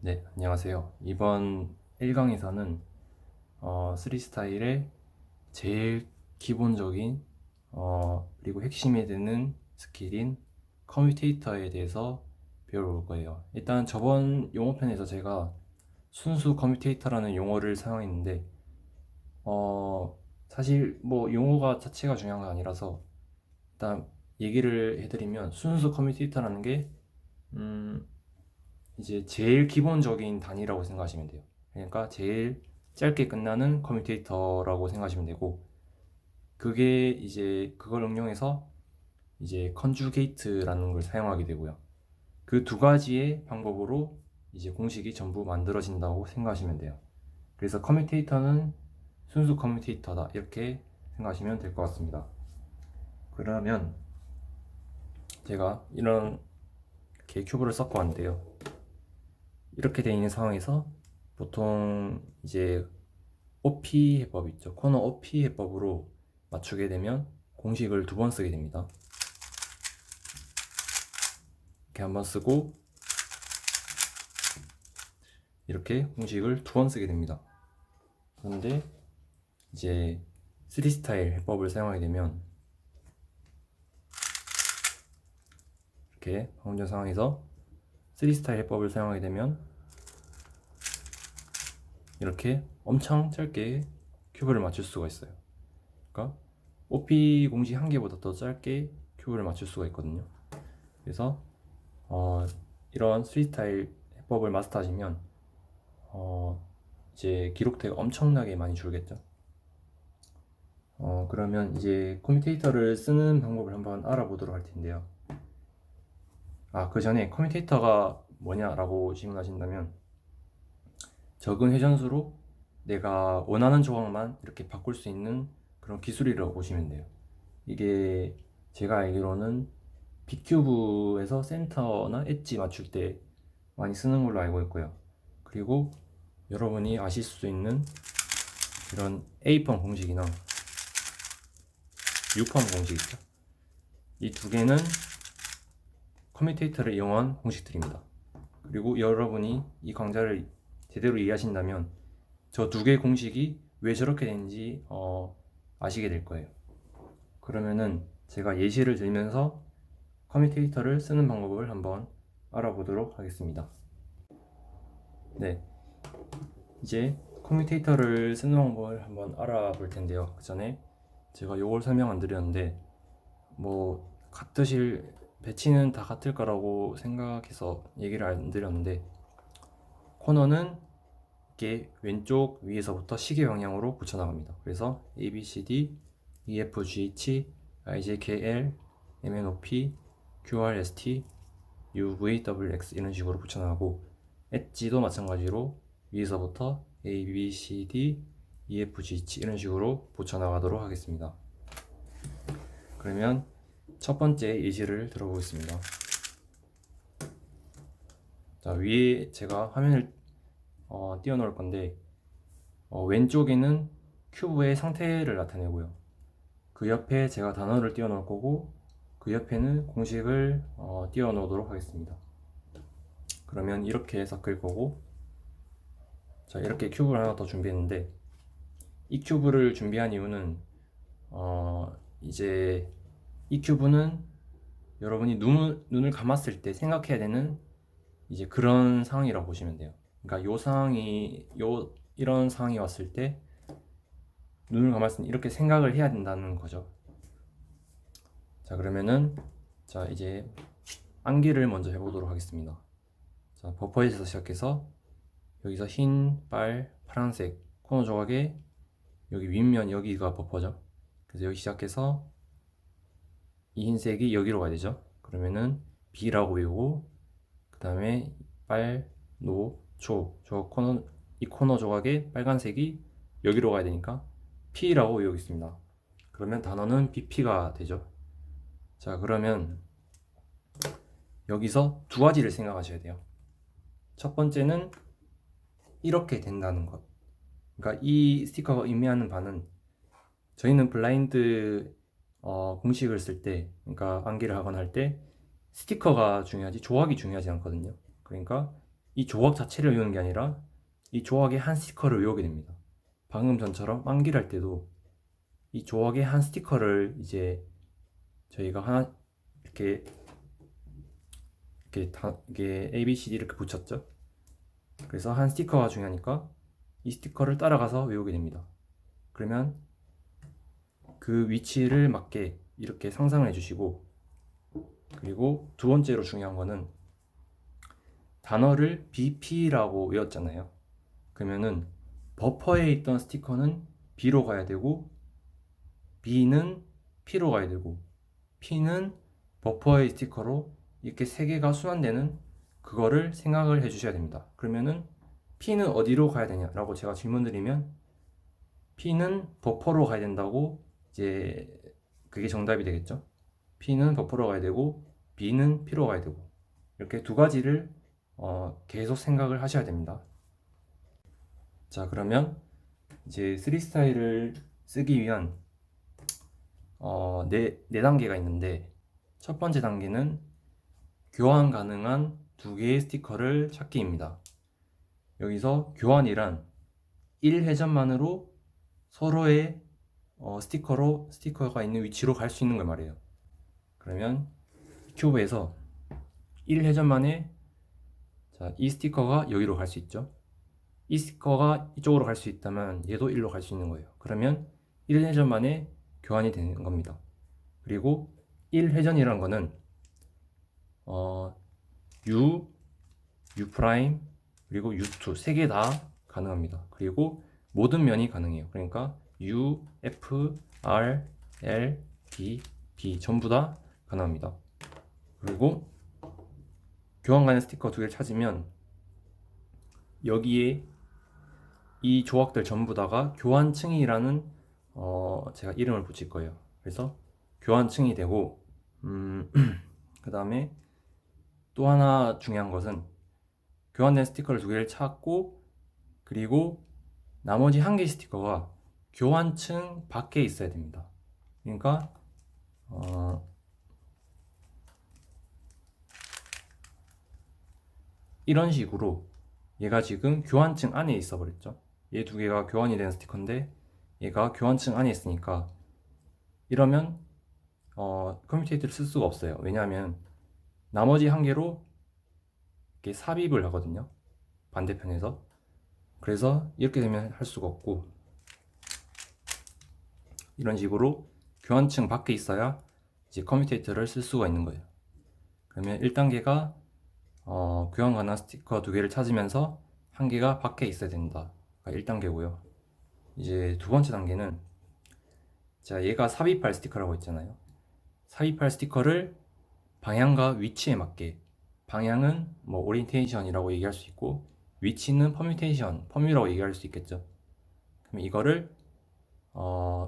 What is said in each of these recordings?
네, 안녕하세요. 이번 1강에서는 3 스타일의 제일 기본적인 그리고 핵심이 되는 스킬인 커뮤테이터에 대해서 배워볼 거예요. 일단 저번 용어편에서 제가 순수 커뮤테이터라는 용어를 사용했는데 사실 뭐 용어가 자체가 중요한 건 아니라서 일단 얘기를 해드리면 순수 커뮤테이터라는 게 이제 제일 기본적인 단위라고 생각하시면 돼요. 그러니까 제일 짧게 끝나는 커뮤테이터라고 생각하시면 되고, 그게 이제 그걸 응용해서 이제 컨주게이트라는 걸 사용하게 되고요. 그 두 가지의 방법으로 이제 공식이 전부 만들어진다고 생각하시면 돼요. 그래서 커뮤테이터는 순수 커뮤테이터다 이렇게 생각하시면 될 것 같습니다. 그러면 제가 이런 게 큐브를 썼고 왔는데요. 이렇게 되어 있는 상황에서 보통 이제 OP 해법 있죠. 코너 OP 해법으로 맞추게 되면 공식을 두 번 쓰게 됩니다. 이렇게 한 번 쓰고 이렇게 공식을 두 번 쓰게 됩니다. 그런데 이제 3 스타일 해법을 사용하게 되면 이렇게 방금 전 상황에서 3 스타일 해법을 사용하게 되면 이렇게 엄청 짧게 큐브를 맞출 수가 있어요. 그러니까 OP 공식 한 개보다 더 짧게 큐브를 맞출 수가 있거든요. 그래서 이런 3 스타일 해법을 마스터하시면 이제 기록대가 엄청나게 많이 줄겠죠. 그러면 이제 커뮤테이터를 쓰는 방법을 한번 알아보도록 할 텐데요. 그 전에 커뮤테이터가 뭐냐라고 질문하신다면 적은 회전수로 내가 원하는 조각만 이렇게 바꿀 수 있는 그런 기술이라고 보시면 돼요. 이게 제가 알기로는 빅큐브에서 센터나 엣지 맞출 때 많이 쓰는 걸로 알고 있고요. 그리고 여러분이 아실 수 있는 이런 A펌 공식이나 U펌 공식 있죠. 이 두 개는 커뮤테이터를 이용한 공식들입니다. 그리고 여러분이 이 강좌를 제대로 이해하신다면 저 두 개의 공식이 왜 저렇게 되는지 아시게 될 거예요. 그러면은 제가 예시를 들면서 커뮤테이터를 쓰는 방법을 한번 알아보도록 하겠습니다. 네, 이제 커뮤테이터를 쓰는 방법을 한번 알아볼 텐데요. 그 전에 제가 요걸 설명 안 드렸는데 뭐 같으실 배치는 다 같을 거라고 생각해서 얘기를 안 드렸는데, 코너는 이렇게 왼쪽 위에서부터 시계 방향으로 붙여나갑니다. 그래서 A, B, C, D, E, F, G, H, I, J, K, L, M, N, O, P, Q, R, S, T, U, V, W, X 이런 식으로 붙여나가고, 엣지도 마찬가지로 위에서부터 A, B, C, D, E, F, G, H 이런 식으로 붙여나가도록 하겠습니다. 그러면 첫 번째 예시를 들어보겠습니다. 자, 위에 제가 화면을 띄워놓을 건데 왼쪽에는 큐브의 상태를 나타내고요. 그 옆에 제가 단어를 띄워놓을 거고 그 옆에는 공식을 띄워놓도록 하겠습니다. 그러면 이렇게 섞을 거고, 자, 이렇게 큐브를 하나 더 준비했는데 이 큐브를 준비한 이유는 이제 이 큐브는 여러분이 눈을 감았을 때 생각해야 되는 이제 그런 상황이라고 보시면 돼요. 그러니까 요 상황이 이런 상황이 왔을 때 눈을 감았을 때 이렇게 생각을 해야 된다는 거죠. 자, 그러면은 자, 이제 암기를 먼저 해보도록 하겠습니다. 자, 버퍼에서 시작해서 여기서 흰, 빨, 파란색 코너 조각에 여기 윗면 여기가 버퍼죠. 그래서 여기 시작해서 이 흰색이 여기로 가야 되죠. 그러면은 B라고 외우고, 그 다음에 빨, 노, 초, 이 코너 조각에 빨간색이 여기로 가야 되니까 P라고 외우겠습니다. 그러면 단어는 BP가 되죠. 자, 그러면 여기서 두 가지를 생각하셔야 돼요. 첫 번째는 이렇게 된다는 것. 그러니까 이 스티커가 의미하는 바는 저희는 블라인드 공식을 쓸 때, 그러니까 암기를 하거나 할 때 스티커가 중요하지 조각이 중요하지 않거든요. 그러니까 이 조각 자체를 외우는 게 아니라 이 조각의 한 스티커를 외우게 됩니다. 방금 전처럼 만기를 할 때도 이 조각의 한 스티커를 이제 저희가 하나 이게 A, B, C, D 이렇게 붙였죠. 그래서 한 스티커가 중요하니까 이 스티커를 따라가서 외우게 됩니다. 그러면 그 위치를 맞게 이렇게 상상을 해주시고, 그리고 두 번째로 중요한 거는 단어를 BP라고 외웠잖아요. 그러면은 버퍼에 있던 스티커는 B로 가야 되고, B는 P로 가야 되고, P는 버퍼의 스티커로 이렇게 세 개가 순환되는 그거를 생각을 해주셔야 됩니다. 그러면은 P는 어디로 가야 되냐라고 제가 질문 드리면 P는 버퍼로 가야 된다고 이제 그게 정답이 되겠죠. P는 버퍼로 가야 되고 B는 P로 가야 되고, 이렇게 두 가지를 계속 생각을 하셔야 됩니다. 자, 그러면 이제 3 스타일을 쓰기 위한 네 단계가 있는데, 첫 번째 단계는 교환 가능한 두 개의 스티커를 찾기입니다. 여기서 교환이란 1회전만으로 서로의 스티커가 있는 위치로 갈 수 있는 걸 말해요. 그러면 큐브에서 1회전 만에 이 스티커가 여기로 갈 수 있죠. 이 스티커가 이쪽으로 갈 수 있다면 얘도 1로 갈 수 있는 거예요. 그러면 1회전 만에 교환이 되는 겁니다. 그리고 1회전이란 거는 U, U', 그리고 U2 세 개 다 가능합니다. 그리고 모든 면이 가능해요. 그러니까 U, F, R, L, B, B 전부 다 가능합니다. 그리고 교환 가능 스티커 두 개를 찾으면 여기에 이 조각들 전부 다가 교환층이라는 제가 이름을 붙일 거예요. 그래서 교환층이 되고, 그 다음에 또 하나 중요한 것은 교환된 스티커를 두 개를 찾고, 그리고 나머지 한 개의 스티커가 교환층 밖에 있어야 됩니다. 그러니까 이런 식으로 얘가 지금 교환층 안에 있어 버렸죠. 얘 두 개가 교환이 된 스티커인데 얘가 교환층 안에 있으니까, 이러면 커뮤테이터를 쓸 수가 없어요. 왜냐하면 나머지 한 개로 이렇게 삽입을 하거든요, 반대편에서. 그래서 이렇게 되면 할 수가 없고, 이런 식으로 교환층 밖에 있어야 이제 커뮤테이터를 쓸 수가 있는 거예요. 그러면 1단계가 교환 가능한 스티커 두 개를 찾으면서 한 개가 밖에 있어야 된다. 1단계고요. 이제 두 번째 단계는, 자, 얘가 삽입할 스티커라고 했잖아요. 삽입할 스티커를 방향과 위치에 맞게, 방향은 뭐 오리엔테이션이라고 얘기할 수 있고, 위치는 퍼뮤라고 얘기할 수 있겠죠. 그럼 이거를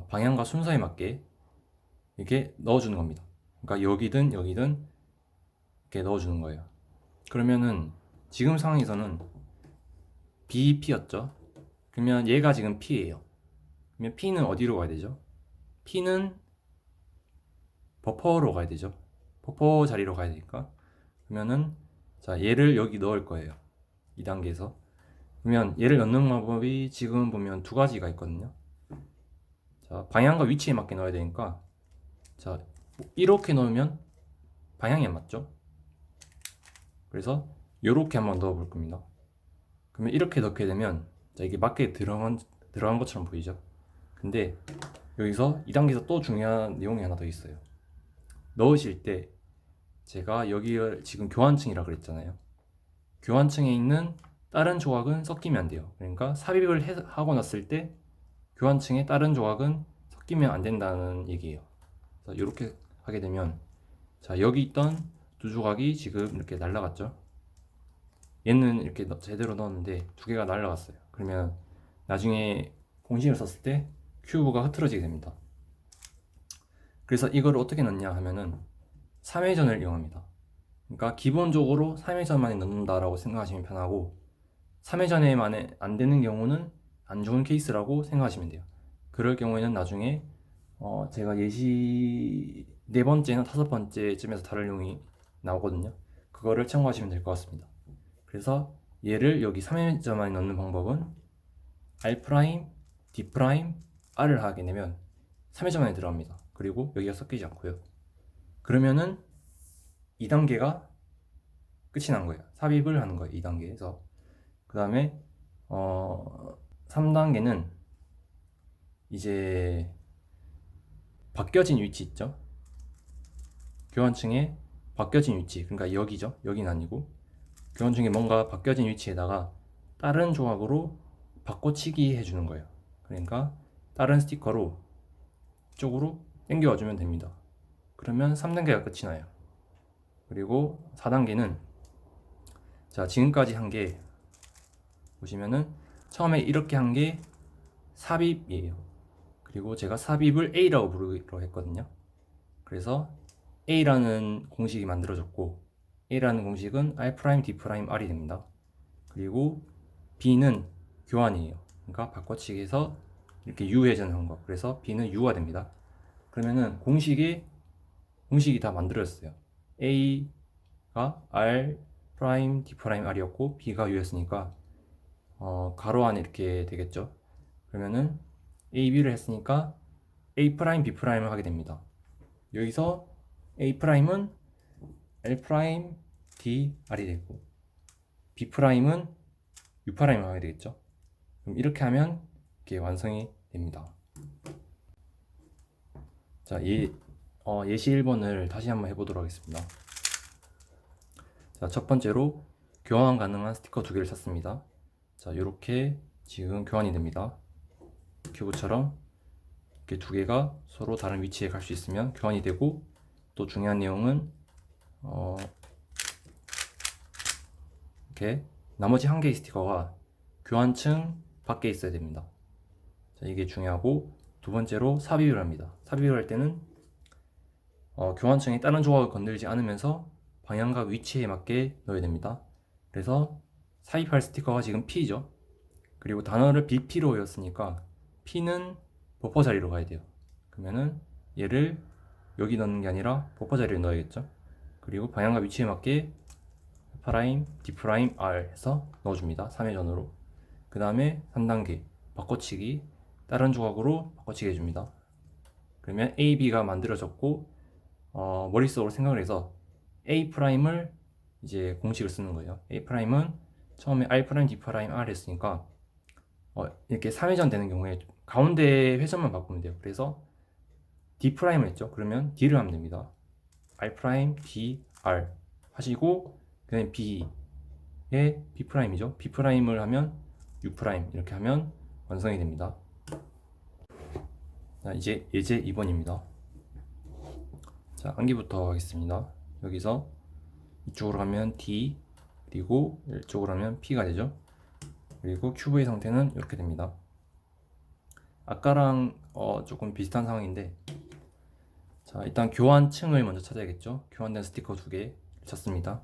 방향과 순서에 맞게 이렇게 넣어주는 겁니다. 그러니까 여기든 이렇게 넣어주는 거예요. 그러면은 지금 상황에서는 BP였죠. 그러면 얘가 지금 P예요. 그러면 P는 어디로 가야 되죠? P는 버퍼로 가야 되죠. 버퍼 자리로 가야 되니까. 그러면은 자, 얘를 여기 넣을 거예요. 2단계에서. 그러면 얘를 넣는 방법이 지금 보면 두 가지가 있거든요. 자, 방향과 위치에 맞게 넣어야 되니까, 자, 이렇게 넣으면 방향이 안 맞죠? 그래서 이렇게 한번 넣어 볼 겁니다. 그러면 이렇게 넣게 되면, 자, 이게 맞게 들어간 것처럼 보이죠? 근데 여기서 2단계에서 또 중요한 내용이 하나 더 있어요. 넣으실 때 제가 여기를 지금 교환층이라 그랬잖아요. 교환층에 있는 다른 조각은 섞이면 안 돼요. 그러니까 삽입을 하고 났을 때 교환층에 다른 조각은 섞이면 안 된다는 얘기예요. 자, 이렇게 하게 되면, 자, 여기 있던 두 조각이 지금 이렇게 날라갔죠. 얘는 이렇게 제대로 넣었는데 두 개가 날라갔어요. 그러면 나중에 공식을 썼을 때 큐브가 흐트러지게 됩니다. 그래서 이걸 어떻게 넣냐 하면은 3회전을 이용합니다. 그러니까 기본적으로 3회전만에 넣는다라고 생각하시면 편하고, 3회전에만 안 되는 경우는 안 좋은 케이스라고 생각하시면 돼요. 그럴 경우에는 나중에 제가 예시 4번째나 5번째쯤에서 다룰 내용이 나오거든요. 그거를 참고하시면 될 것 같습니다. 그래서 얘를 여기 3회전 안에 넣는 방법은 R 프라임, D 프라임, R을 하게 되면 3회전 안에 들어갑니다. 그리고 여기가 섞이지 않고요. 그러면은 2단계가 끝이 난 거예요. 삽입을 하는 거예요. 2단계에서. 그 다음에 3단계는 이제 바뀌어진 위치 있죠. 교환층에 바뀌어진 위치, 그러니까 여기죠. 여기는 아니고 교환층에 뭔가 바뀌어진 위치에다가 다른 조각으로 바꿔치기 해주는 거예요. 그러니까 다른 스티커로 이쪽으로 당겨와 주면 됩니다. 그러면 3단계가 끝이 나요. 그리고 4단계는 자, 지금까지 한 게 보시면은 처음에 이렇게 한 게 삽입이에요. 그리고 제가 삽입을 A라고 부르기로 했거든요. 그래서 A라는 공식이 만들어졌고, A라는 공식은 R', D', R이 됩니다. 그리고 B는 교환이에요. 그러니까 바꿔치기해서 이렇게 U회전한 거. 그래서 B는 U가 됩니다. 그러면은 공식이 다 만들어졌어요. A가 R', D', R이었고 B가 U였으니까 가로 안에 이렇게 되겠죠. 그러면은 A, B를 했으니까 A', B'을 하게 됩니다. 여기서 A'은 L', D, R이 되고 B'은 U'을 하게 되겠죠. 그럼 이렇게 하면 이렇게 완성이 됩니다. 자, 예시 1번을 다시 한번 해보도록 하겠습니다. 자, 첫 번째로 교환 가능한 스티커 2개를 샀습니다. 자, 이렇게 지금 교환이 됩니다. 큐브처럼 이렇게 2개가 서로 다른 위치에 갈 수 있으면 교환이 되고, 또 중요한 내용은 이렇게 나머지 한 개의 스티커가 교환층 밖에 있어야 됩니다. 자, 이게 중요하고, 두 번째로 삽입을 합니다. 삽입을 할 때는 교환층이 다른 조각을 건들지 않으면서 방향과 위치에 맞게 넣어야 됩니다. 그래서 삽입할 스티커가 지금 P죠. 그리고 단어를 BP로 외웠으니까 P는 버퍼 자리로 가야 돼요. 그러면은 얘를 여기 넣는 게 아니라 버퍼 자리에 넣어야겠죠. 그리고 방향과 위치에 맞게 프라임, D 프라임, R 해서 넣어줍니다. 3회전으로. 그 다음에 3단계 바꿔치기, 다른 조각으로 바꿔치기 해줍니다. 그러면 A, B가 만들어졌고 머릿속으로 생각을 해서 A 프라임을 이제 공식을 쓰는 거예요. A 프라임은 처음에 R 프라임, D 프라임, R 했으니까 이렇게 3회전 되는 경우에 가운데 회전만 바꾸면 돼요. 그래서 D 프라임을 했죠. 그러면 D를 하면 됩니다. R 프라임, D, R 하시고, 그다음에 B에 B 프라임이죠. B 프라임을 하면 U 프라임, 이렇게 하면 완성이 됩니다. 자, 이제 예제 2번입니다. 자, 암기부터 하겠습니다. 여기서 이쪽으로 가면 D, 그리고 이쪽으로 하면 P가 되죠. 그리고 큐브의 상태는 이렇게 됩니다. 아까랑 조금 비슷한 상황인데, 자, 일단 교환층을 먼저 찾아야겠죠. 교환된 스티커 2개 찾습니다.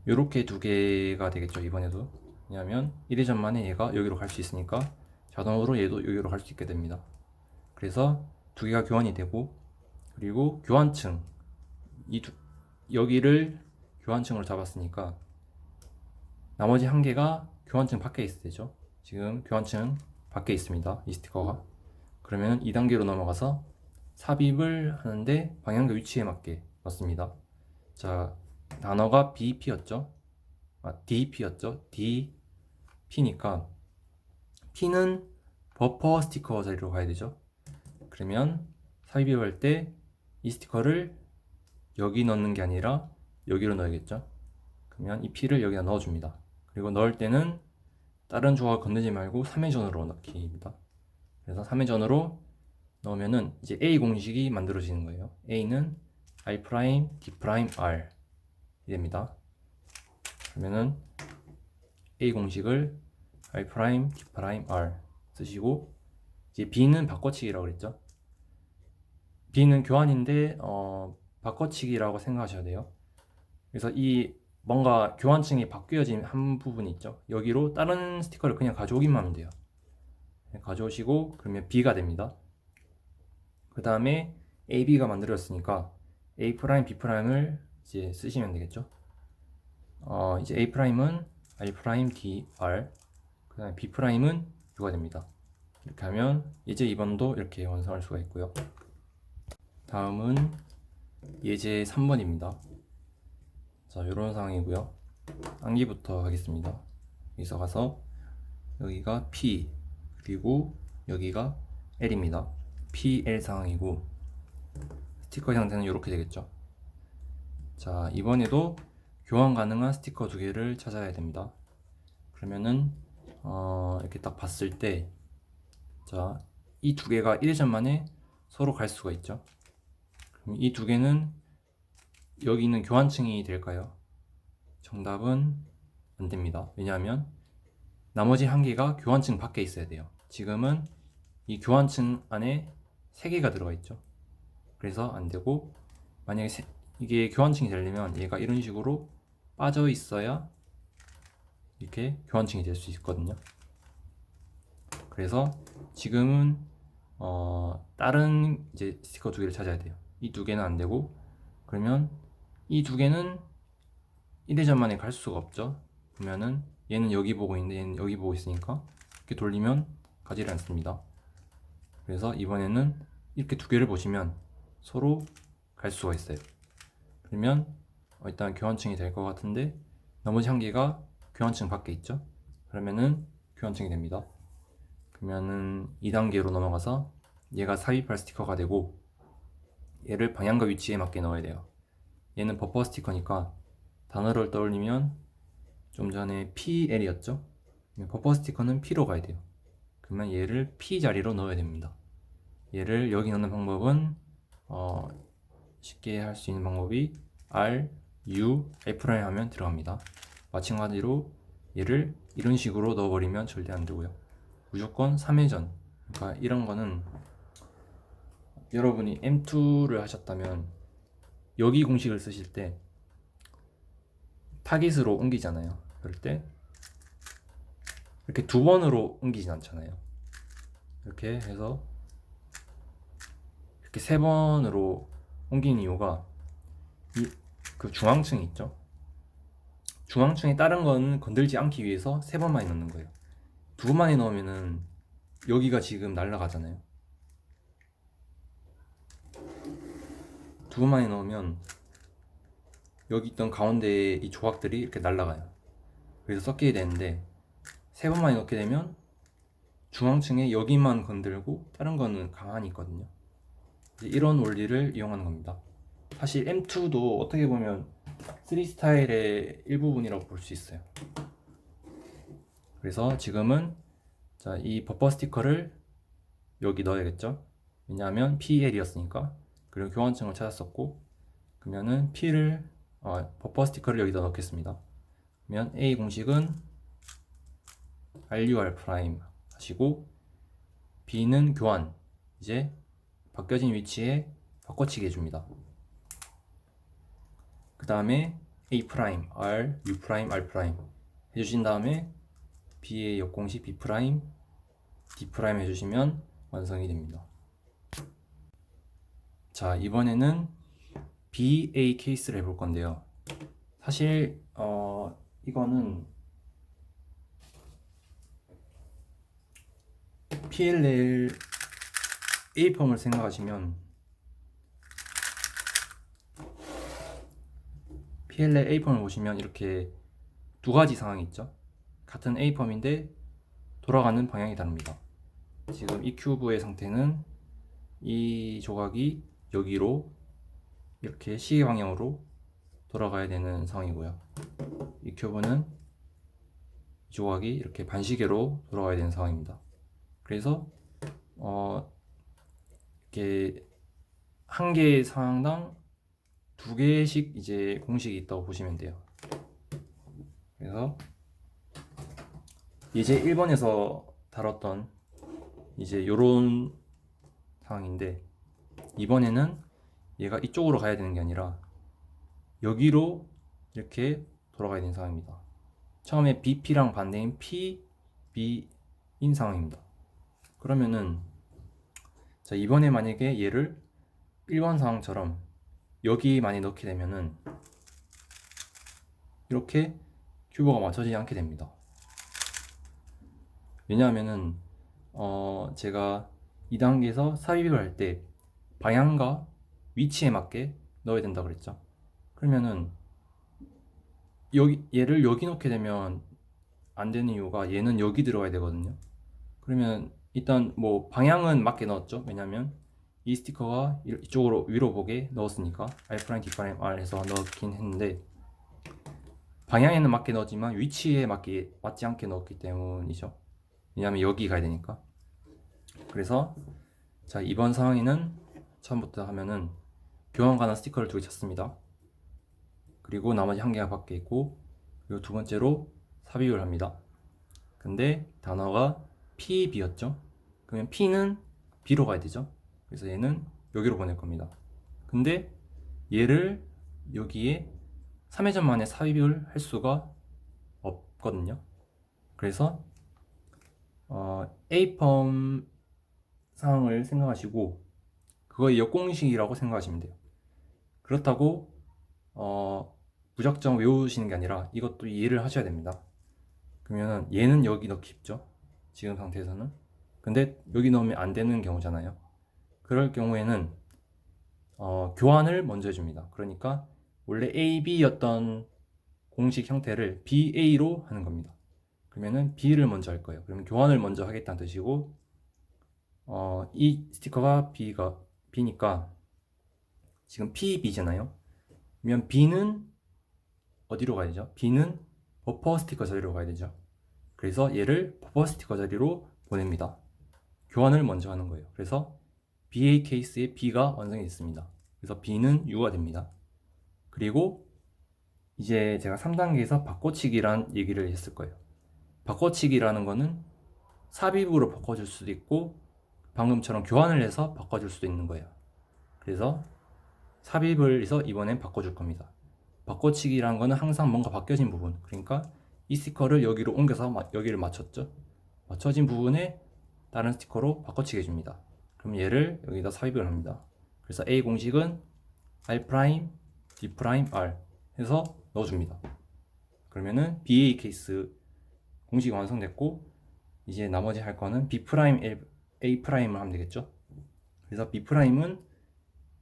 요렇게 2개가 되겠죠, 이번에도. 왜냐하면 1회전 만에 얘가 여기로 갈 수 있으니까 자동으로 얘도 여기로 갈 수 있게 됩니다. 그래서 2개가 교환이 되고, 그리고 교환층, 여기를 교환층으로 잡았으니까 나머지 한 개가 교환층 밖에 있어야 되죠. 지금 교환층 밖에 있습니다, 이 스티커가. 그러면 2단계로 넘어가서 삽입을 하는데 방향과 위치에 맞게 넣습니다. 자, 단어가 BP였죠. DP였죠. DP니까 P는 버퍼 스티커 자리로 가야 되죠. 그러면 삽입을 할 때 이 스티커를 여기 넣는 게 아니라 여기로 넣어야겠죠. 그러면 이 P를 여기다 넣어줍니다. 그리고 넣을 때는 다른 조각을 건드지 말고 3회전으로 넣기입니다. 그래서 3회전으로 넣으면은 이제 A 공식이 만들어지는 거예요. A는 I', D', R 이 됩니다. 그러면은 A 공식을 I', D', R 쓰시고, 이제 B는 바꿔치기라고 그랬죠. B는 교환인데 바꿔치기라고 생각하셔야 돼요. 그래서 이 뭔가 교환층이 바뀌어진 한 부분이 있죠. 여기로 다른 스티커를 그냥 가져오기만 하면 돼요. 가져오시고, 그러면 B가 됩니다. 그 다음에 AB가 만들어졌으니까 A', B'을 이제 쓰시면 되겠죠. 이제 A'은 R' DR, 그 다음에 B'은 U가 됩니다. 이렇게 하면 예제 2번도 이렇게 완성할 수가 있고요. 다음은 예제 3번입니다. 자, 이런 상황이고요. 암기부터 하겠습니다. 여기서 가서 여기가 P, 그리고 여기가 L입니다. PL 상황이고 스티커 형태는 이렇게 되겠죠. 자, 이번에도 교환 가능한 스티커 두 개를 찾아야 됩니다. 그러면은 이렇게 딱 봤을 때, 자, 이 두 개가 1점 만에 서로 갈 수가 있죠. 그럼 이 두 개는 여기 있는 교환층이 될까요? 정답은 안 됩니다. 왜냐하면 나머지 한 개가 교환층 밖에 있어야 돼요. 지금은 이 교환층 안에 3개가 들어가 있죠. 그래서 안 되고, 만약에 이게 교환층이 되려면 얘가 이런 식으로 빠져 있어야 이렇게 교환층이 될 수 있거든요. 그래서 지금은 다른 이제 스티커 두 개를 찾아야 돼요. 이 두 개는 안 되고, 그러면 이 두 개는 1회전 만에 갈 수가 없죠. 그러면은 얘는 여기 보고 있는데 얘는 여기 보고 있으니까 이렇게 돌리면 가지를 않습니다. 그래서 이번에는 이렇게 두 개를 보시면 서로 갈 수가 있어요. 그러면 일단 교환층이 될 것 같은데 나머지 한 개가 교환층 밖에 있죠. 그러면은 교환층이 됩니다. 그러면은 2단계로 넘어가서 얘가 삽입할 스티커가 되고, 얘를 방향과 위치에 맞게 넣어야 돼요. 얘는 버퍼 스티커니까 단어를 떠올리면 좀 전에 PL이었죠. 버퍼 스티커는 P로 가야 돼요. 그러면 얘를 P 자리로 넣어야 됩니다. 얘를 여기 넣는 방법은 쉽게 할 수 있는 방법이 R, U, R' 하면 들어갑니다. 마찬가지로 얘를 이런 식으로 넣어버리면 절대 안 되고요. 무조건 3회전. 그러니까 이런 거는 여러분이 M2를 하셨다면 여기 공식을 쓰실 때 타깃으로 옮기잖아요. 그럴 때 이렇게 두 번으로 옮기진 않잖아요. 이렇게 해서 이렇게 세 번으로 옮기는 이유가 그 중앙층이 있죠. 중앙층에 다른 건 건들지 않기 위해서 세 번만에 넣는 거예요. 두 번만에 넣으면은 여기가 지금 날아가잖아요. 두 번만에 넣으면 여기 있던 가운데 이 조각들이 이렇게 날아가요. 그래서 섞이게 되는데 세 번만에 넣게 되면 중앙층에 여기만 건들고 다른 거는 가만히 있거든요. 이런 원리를 이용하는 겁니다. 사실 M2도 어떻게 보면 3 스타일의 일부분이라고 볼 수 있어요. 그래서 지금은 자, 이 버퍼 스티커를 여기 넣어야겠죠. 왜냐하면 PL이었으니까. 그리고 교환층을 찾았었고, 그러면은 버퍼 스티커를 여기다 넣겠습니다. 그러면 A 공식은 RUR' 하시고, B는 교환, 이제 바뀌어진 위치에 바꿔치기 해줍니다. 그 다음에 A', R, U', R' 해주신 다음에 B의 역공식 B', D' 해주시면 완성이 됩니다. 자, 이번에는 BA 케이스를 해볼 건데요. 사실 이거는 PLL A펌을 생각하시면 PLL A펌을 보시면 이렇게 두 가지 상황이 있죠. 같은 A펌인데 돌아가는 방향이 다릅니다. 지금 이 큐브의 상태는 이 조각이 여기로 이렇게 시계 방향으로 돌아가야 되는 상황이고요. 이 큐브는 이 조각이 이렇게 반시계로 돌아가야 되는 상황입니다. 그래서 이렇게 한 개의 상황당 두 개씩 이제 공식이 있다고 보시면 돼요. 그래서 예제 1번에서 다뤘던 이제 요런 상황인데, 이번에는 얘가 이쪽으로 가야 되는 게 아니라 여기로 이렇게 돌아가야 되는 상황입니다. 처음에 BP랑 반대인 P, B인 상황입니다. 그러면은 자, 이번에 만약에 얘를 1번 상황처럼 여기 많이 넣게 되면은 이렇게 큐브가 맞춰지지 않게 됩니다. 왜냐하면은 제가 2단계에서 삽입을 할 때 방향과 위치에 맞게 넣어야 된다 그랬죠. 그러면은 얘를 여기 넣게 되면 안 되는 이유가 얘는 여기 들어가야 되거든요. 그러면 일단 뭐 방향은 맞게 넣었죠. 왜냐면 이 스티커가 이쪽으로 위로 보게 넣었으니까 R', D', R 해서 넣긴 했는데 방향에는 맞게 넣었지만 위치에 맞지 않게 넣었기 때문이죠. 왜냐면 여기 가야 되니까. 그래서 자, 이번 상황에는 처음부터 하면은 교환 가능 스티커를 두 개 찾습니다. 그리고 나머지 한 개가 밖에 있고, 그리고 두 번째로 삽입을 합니다. 근데 단어가 PB였죠. 그러면 P는 B로 가야 되죠. 그래서 얘는 여기로 보낼 겁니다. 근데 얘를 여기에 3회전 만에 삽입을 할 수가 없거든요. 그래서 A펌 상황을 생각하시고 그거의 역공식이라고 생각하시면 돼요. 그렇다고 무작정 외우시는 게 아니라 이것도 이해를 하셔야 됩니다. 그러면 얘는 여기 넣기 쉽죠. 지금 상태에서는. 근데 여기 넣으면 안 되는 경우잖아요. 그럴 경우에는 교환을 먼저 해줍니다. 그러니까 원래 AB였던 공식 형태를 BA로 하는 겁니다. 그러면은 B를 먼저 할 거예요. 그러면 교환을 먼저 하겠다는 뜻이고 이 스티커가 B니까 지금 PB잖아요. 그러면 B는 어디로 가야 되죠? B는 버퍼 스티커 자리로 가야 되죠. 그래서 얘를 버퍼 스티커 자리로 보냅니다. 교환을 먼저 하는 거예요. 그래서 BA 케이스에 B가 완성이 됐습니다. 그래서 B는 U가 됩니다. 그리고 이제 제가 3단계에서 바꿔치기란 얘기를 했을 거예요. 바꿔치기라는 거는 삽입으로 바꿔줄 수도 있고 방금처럼 교환을 해서 바꿔줄 수도 있는 거예요. 그래서 삽입을 해서 이번엔 바꿔줄 겁니다. 바꿔치기라는 거는 항상 뭔가 바뀌어진 부분, 그러니까 이 스티커를 여기로 옮겨서 여기를 맞췄죠. 맞춰진 부분에 다른 스티커로 바꿔치기 해줍니다. 그럼 얘를 여기다 삽입을 합니다. 그래서 A 공식은 R', D', R 해서 넣어줍니다. 그러면은 BA 케이스 공식이 완성됐고 이제 나머지 할 거는 B', A'을 하면 되겠죠. 그래서 B'은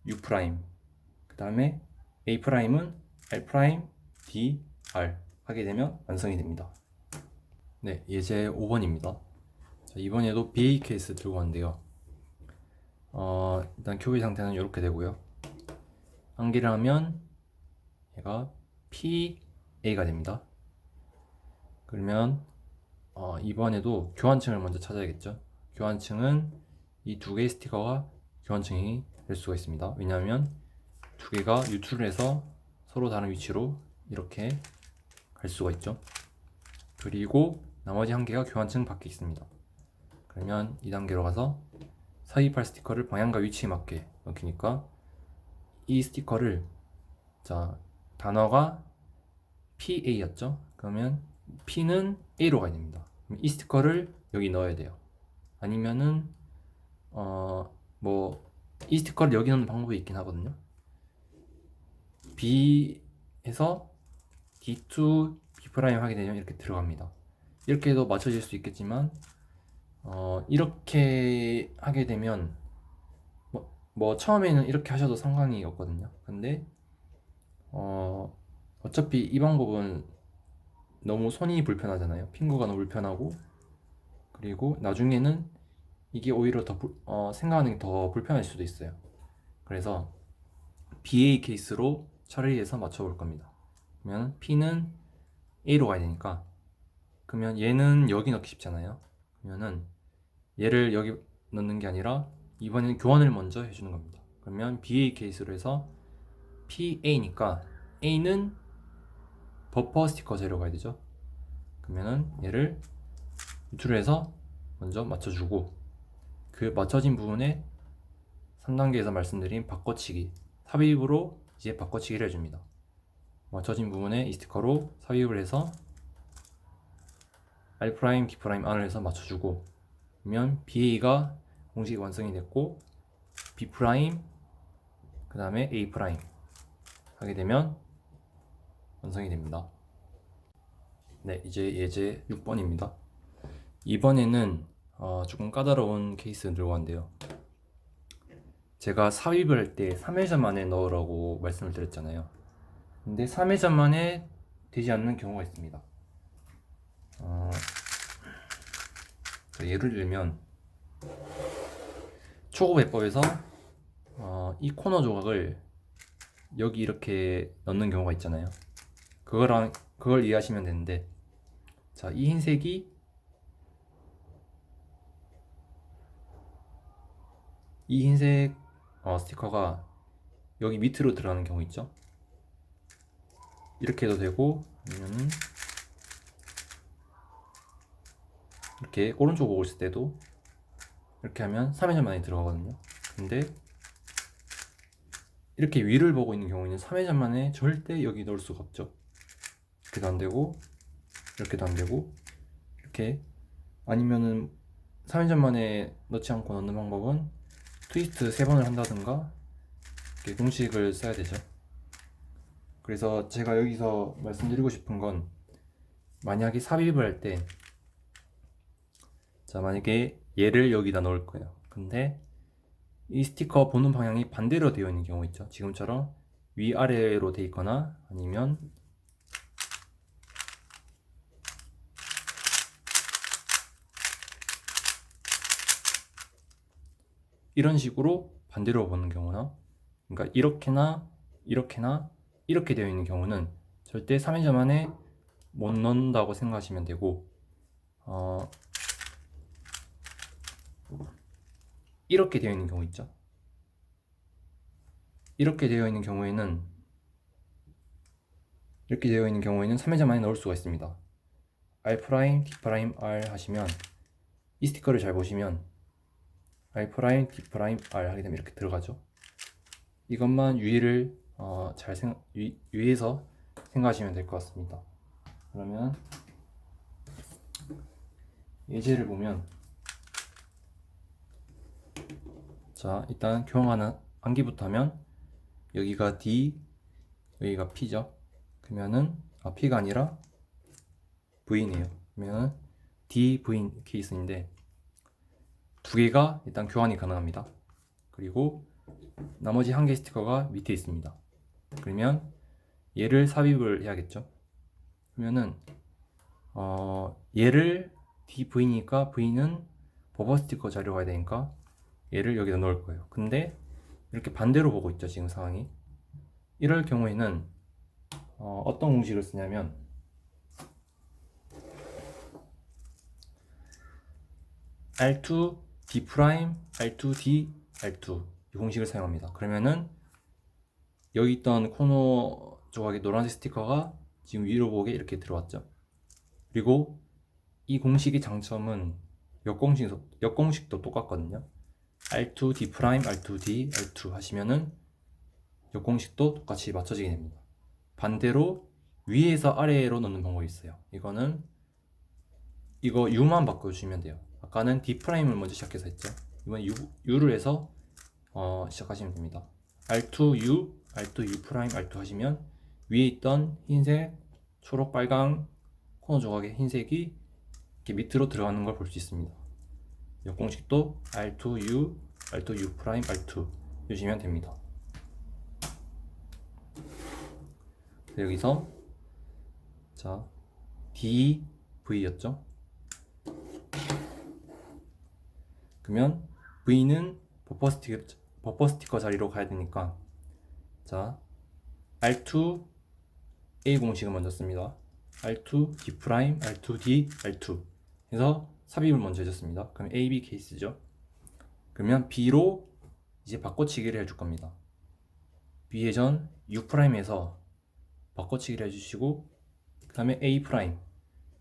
U', 그 다음에 A'은 R', D, R 하게 되면 완성이 됩니다. 네, 예제 5번입니다. 자, 이번에도 BA 케이스 들고 왔는데요. 일단 큐브의 상태는 이렇게 되고요. 한기를 하면 얘가 PA가 됩니다. 그러면 이번에도 교환층을 먼저 찾아야겠죠. 교환층은 이 두 개의 스티커가 교환층이 될 수가 있습니다. 왜냐하면 두 개가 유출을 해서 서로 다른 위치로 이렇게 갈 수가 있죠. 그리고 나머지 한 개가 교환층 밖에 있습니다. 그러면 2단계로 가서 삽입할 스티커를 방향과 위치에 맞게 넣기니까 이 스티커를 자 단어가 PA였죠. 그러면 P는 A로 가야 됩니다. 이 스티커를 여기 넣어야 돼요. 아니면은 뭐 이 스티커를 여기 넣는 방법이 있긴 하거든요. B에서 D2 B' 하게 되면 이렇게 들어갑니다. 이렇게 해도 맞춰질 수 있겠지만 이렇게 하게 되면 뭐 처음에는 이렇게 하셔도 상관이 없거든요. 근데 어차피 이 방법은 너무 손이 불편하잖아요. 핑거가 너무 불편하고 그리고 나중에는 이게 오히려 더 생각하는 게 더 불편할 수도 있어요. 그래서 BA 케이스로 처리해서 맞춰볼 겁니다. 그러면 P는 A로 가야 되니까 그러면 얘는 여기 넣기 쉽잖아요. 그러면은 얘를 여기 넣는 게 아니라 이번에는 교환을 먼저 해주는 겁니다. 그러면 BA 케이스로 해서 PA니까 A는 버퍼 스티커 재료 가야 되죠. 그러면은 얘를 유출을 해서 먼저 맞춰주고 그 맞춰진 부분에 3단계에서 말씀드린 바꿔치기 삽입으로 이제 바꿔치기를 해줍니다. 맞춰진 부분에 이 스티커로 삽입을 해서 R', D', R을 해서 맞춰주고 그러면 BA가 공식이 완성이 됐고 B' 그 다음에 A' 하게 되면 완성이 됩니다. 네, 이제 예제 6번입니다. 이번에는 조금 까다로운 케이스 들고 왔는데요. 제가 삽입을 할 때 3회전 만에 넣으라고 말씀을 드렸잖아요. 근데 3회전 만에 되지 않는 경우가 있습니다. 예를 들면 초급 해법에서 이 코너 조각을 여기 이렇게 넣는 경우가 있잖아요. 그걸 이해하시면 되는데, 자, 이 흰색이 이 흰색 스티커가 여기 밑으로 들어가는 경우 있죠. 이렇게 해도 되고, 아니면은 이렇게 오른쪽 보고 있을 때도 이렇게 하면 3회전 만에 들어가거든요. 근데 이렇게 위를 보고 있는 경우에는 3회전 만에 절대 여기 넣을 수가 없죠. 이렇게도 안 되고, 이렇게도 안 되고, 이렇게. 아니면은 3회전 만에 넣지 않고 넣는 방법은 트위스트 3번을 한다든가 이렇게 공식을 써야 되죠. 그래서 제가 여기서 말씀드리고 싶은 건, 만약에 삽입을 할 때, 자, 만약에 얘를 여기다 넣을 거예요. 근데 이 스티커 보는 방향이 반대로 되어 있는 경우 있죠. 지금처럼 위아래로 되어 있거나, 아니면 이런 식으로 반대로 보는 경우나, 그러니까 이렇게나 이렇게나 이렇게 되어 있는 경우는 절대 3회전 만에 못 넣는다고 생각하시면 되고, 이렇게 되어 있는 경우 있죠. 이렇게 되어 있는 경우에는 3회전 만에 넣을 수가 있습니다. R', D', R 하시면, 이 스티커를 잘 보시면 R', D', R 하게 되면 이렇게 들어가죠. 이것만 유의해서 생각하시면 될 것 같습니다. 그러면 예제를 보면, 자, 일단 교환하는 암기부터 하면, 여기가 D, 여기가 P죠. 그러면은 P가 아니라 V네요. 그러면 D, V 케이스인데, 두 개가 일단 교환이 가능합니다. 그리고 나머지 한 개 스티커가 밑에 있습니다. 그러면 얘를 삽입을 해야겠죠. 그러면은 얘를 DV니까 V는 버버 스티커 자료가 해야 되니까 얘를 여기다 넣을 거예요. 근데 이렇게 반대로 보고 있죠, 지금 상황이. 이럴 경우에는 어떤 공식을 쓰냐면, R2 D', R2 D, R2 이 공식을 사용합니다. 그러면은 여기 있던 코너 조각의 노란색 스티커가 지금 위로 보게 이렇게 들어왔죠. 그리고 이 공식의 장점은 역공식도 똑같거든요. R2 D', R2 D, R2 하시면은 역공식도 똑같이 맞춰지게 됩니다. 반대로 위에서 아래로 넣는 방법이 있어요. 이거 U만 바꿔주시면 돼요. 아까는 D'을 먼저 시작해서 했죠. 이번 U를 해서 시작하시면 됩니다. R2U, R2U', R2 하시면 위에 있던 흰색, 초록, 빨강 코너 조각의 흰색이 이렇게 밑으로 들어가는 걸 볼 수 있습니다. 역공식도 R2U, R2U', R2 주시면 됩니다. 여기서 자, DV였죠. 그러면 V는 버퍼 스티커 자리로 가야 되니까, 자, R2 A 공식을 먼저 씁니다. R2 D', R2 D, R2 해서 삽입을 먼저 해줬습니다. 그럼 AB 케이스죠. 그러면 B로 이제 바꿔치기를 해줄 겁니다. B의 전 U'에서 바꿔치기를 해주시고, 그 다음에 A',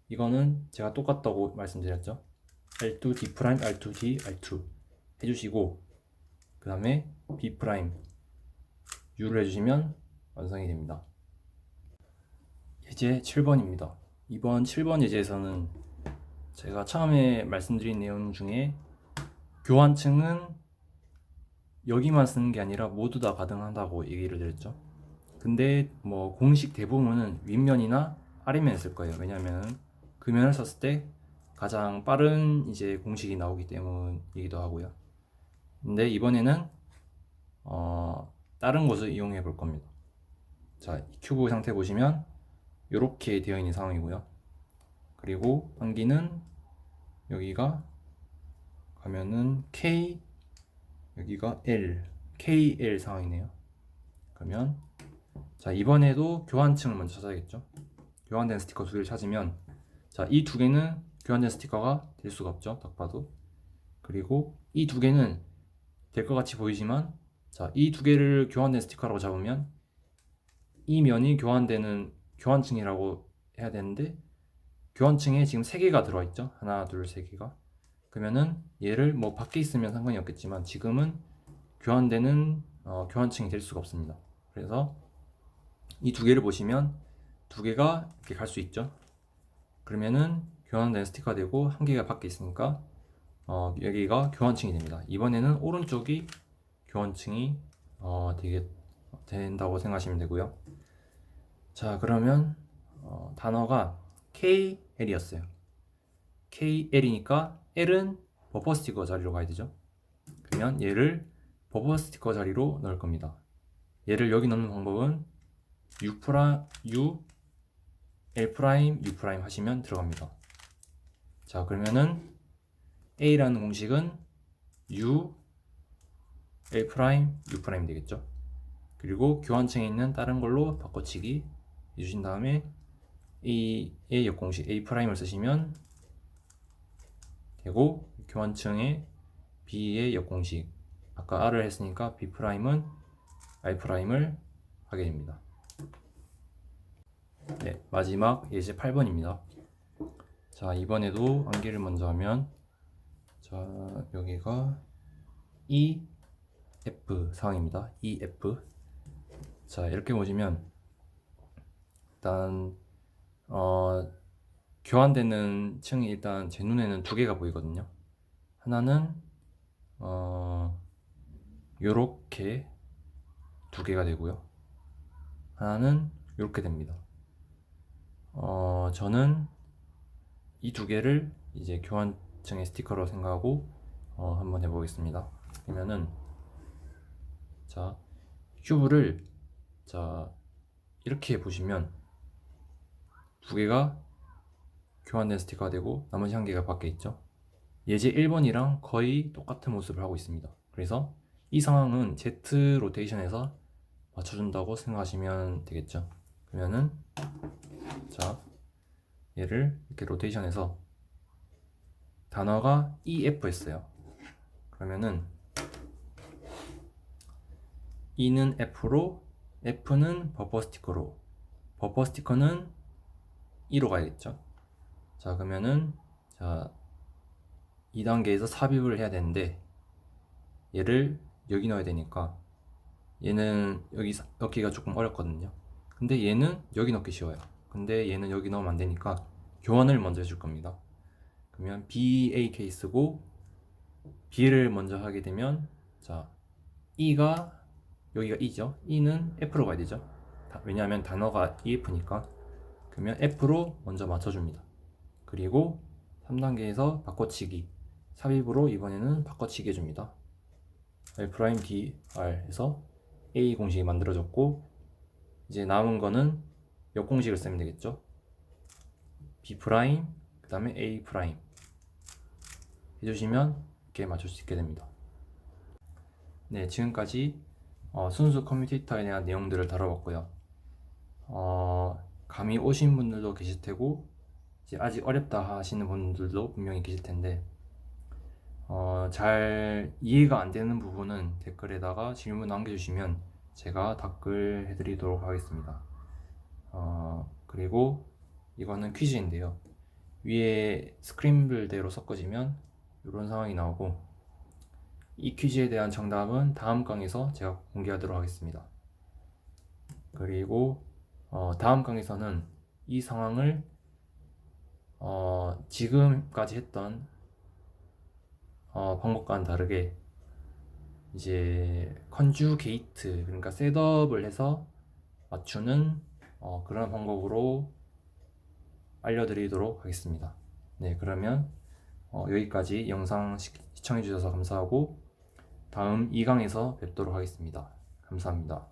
이거는 제가 똑같다고 말씀드렸죠. R2 D', R2 D, R2 해주시고, 그 다음에 B', U를 해주시면 완성이 됩니다. 예제 7번입니다. 이번 7번 예제에서는 제가 처음에 말씀드린 내용 중에 교환층은 여기만 쓰는 게 아니라 모두 다 가능하다고 얘기를 드렸죠. 근데 뭐 공식 대부분은 윗면이나 아래면에 쓸 거예요. 왜냐하면 금연을 썼을 때 가장 빠른 이제 공식이 나오기 때문이기도 하고요. 근데 이번에는 다른 것을 이용해 볼 겁니다. 자, 큐브 상태 보시면 이렇게 되어 있는 상황이고요. 그리고 한기는 여기가 가면은 K, 여기가 L, KL 상황이네요. 그러면 자, 이번에도 교환층을 먼저 찾아야겠죠. 교환된 스티커 두 개를 찾으면, 자, 이 두 개는 교환된 스티커가 될 수가 없죠, 딱 봐도. 그리고 이 두 개는 될 것 같이 보이지만, 자, 이 두 개를 교환된 스티커라고 잡으면 이 면이 교환되는 교환층이라고 해야 되는데, 교환층에 지금 세 개가 들어와 있죠. 하나, 둘, 세 개가. 그러면은 얘를 뭐 밖에 있으면 상관이 없겠지만 지금은 교환되는 교환층이 될 수가 없습니다. 그래서 이 두 개를 보시면 두 개가 이렇게 갈 수 있죠. 그러면은 교환된 스티커가 되고 한 개가 밖에 있으니까 여기가 교환층이 됩니다. 이번에는 오른쪽이 교환층이 된다고 생각하시면 되고요. 자, 그러면 단어가 KL이었어요. KL이니까 L은 버퍼 스티커 자리로 가야 되죠. 그러면 얘를 버퍼 스티커 자리로 넣을 겁니다. 얘를 여기 넣는 방법은 U, L 프라임, U 프라임 하시면 들어갑니다. 자, 그러면은 A라는 공식은 U, L 프라임, U 프라임 되겠죠. 그리고 교환층에 있는 다른 걸로 바꿔치기 해주신 다음에 A의 역공식 A 프라임을 쓰시면 되고, 교환층에 B의 역공식 아까 R을 했으니까 B 프라임은 I 프라임을 하게 됩니다. 네, 마지막 예제 8번입니다. 자, 이번에도 암기를 먼저 하면, 자, 여기가 EF 상황입니다. EF. 자, 이렇게 보시면 일단 교환되는 층이 일단 제 눈에는 두 개가 보이거든요. 하나는 요렇게 두 개가 되고요. 하나는 요렇게 됩니다. 저는 이 두 개를 이제 교환층의 스티커로 생각하고 한번 해보겠습니다. 그러면은 자, 큐브를 자, 이렇게 보시면 두 개가 교환된 스티커가 되고 나머지 한 개가 밖에 있죠. 예제 1번이랑 거의 똑같은 모습을 하고 있습니다. 그래서 이 상황은 Z 로테이션에서 맞춰준다고 생각하시면 되겠죠. 그러면은 자, 얘를 이렇게 로테이션해서 단어가 EF였어요. 그러면은 E는 F로, F는 버퍼 스티커로, 버퍼 스티커는 E로 가야겠죠. 자, 그러면은 자, 2단계에서 삽입을 해야 되는데 얘를 여기 넣어야 되니까 얘는 여기 넣기가 조금 어렵거든요. 근데 얘는 여기 넣기 쉬워요. 근데 얘는 여기 넣으면 안 되니까 교환을 먼저 해줄 겁니다. 그러면 BAK 쓰고 B를 먼저 하게 되면 자, E가 여기가 E죠. E는 F로 가야 되죠. 왜냐하면 단어가 EF니까. 그러면 F로 먼저 맞춰줍니다. 그리고 3단계에서 바꿔치기 삽입으로 이번에는 바꿔치기 해줍니다. R 프라임 DR 해서 A 공식이 만들어졌고, 이제 남은 거는 역공식을 쓰면 되겠죠. B 프라임 그 다음에 A 프라임 해주시면 이렇게 맞출 수 있게 됩니다. 네, 지금까지 순수 커뮤테이터에 대한 내용들을 다뤄봤고요. 감이 오신 분들도 계실 테고 이제 아직 어렵다 하시는 분들도 분명히 계실 텐데 잘 이해가 안 되는 부분은 댓글에다가 질문 남겨주시면 제가 답글 해드리도록 하겠습니다. 그리고 이거는 퀴즈인데요. 위에 스크림블대로 섞어지면 이런 상황이 나오고, 이 퀴즈에 대한 정답은 다음 강에서 제가 공개하도록 하겠습니다. 그리고 다음 강에서는 이 상황을 지금까지 했던 방법과는 다르게 이제 컨주게이트, 그러니까 셋업을 해서 맞추는 그런 방법으로 알려드리도록 하겠습니다. 네, 그러면 여기까지 영상 시청해주셔서 감사하고 다음 2강에서 뵙도록 하겠습니다. 감사합니다.